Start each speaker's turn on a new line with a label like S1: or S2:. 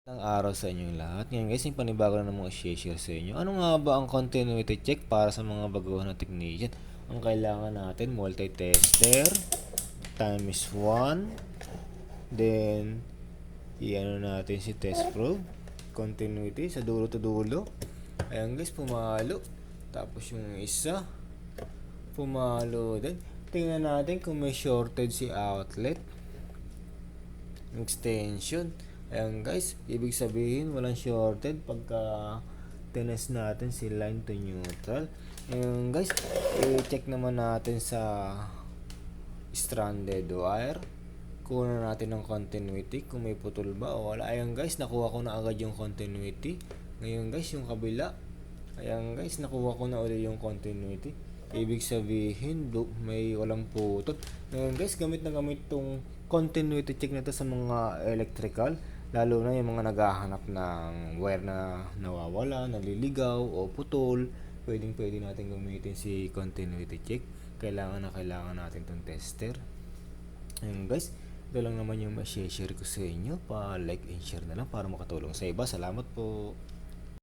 S1: Ng araw sa inyong lahat. Ngayon guys, yung panibago na naman i-share sa inyo. Ano nga ba ang continuity check para sa mga baguhan na technician? Ang kailangan natin, multi-tester times 1. Then, i-ano natin si test probe. Continuity sa dulo to dulo. Ayan guys, pumalo. Tapos yung isa, pumalo din. Tingnan natin kung may shorted si outlet. Extension. Ayan guys, ibig sabihin walang shorted pagka tinest natin si line to neutral. Ayan guys, i-check naman natin sa stranded wire. Kuha natin ng continuity kung may putol ba o wala. Ayan guys, nakuha ko na agad yung continuity. Ngayon guys, yung kabila. Ayan guys, nakuha ko na ulit yung continuity. Ibig sabihin, may walang putol. Ngayon guys, gamit na gamit tong continuity check na to sa mga electrical. Lalo na yung mga naghahanap ng wire na nawawala, naliligaw o putol. Pwede natin gamitin si continuity check. Kailangan natin tong tester. Ayun guys, ito lang naman yung ma-share ko sa inyo. Pa-like and share na lang para makatulong sa iba. Salamat po.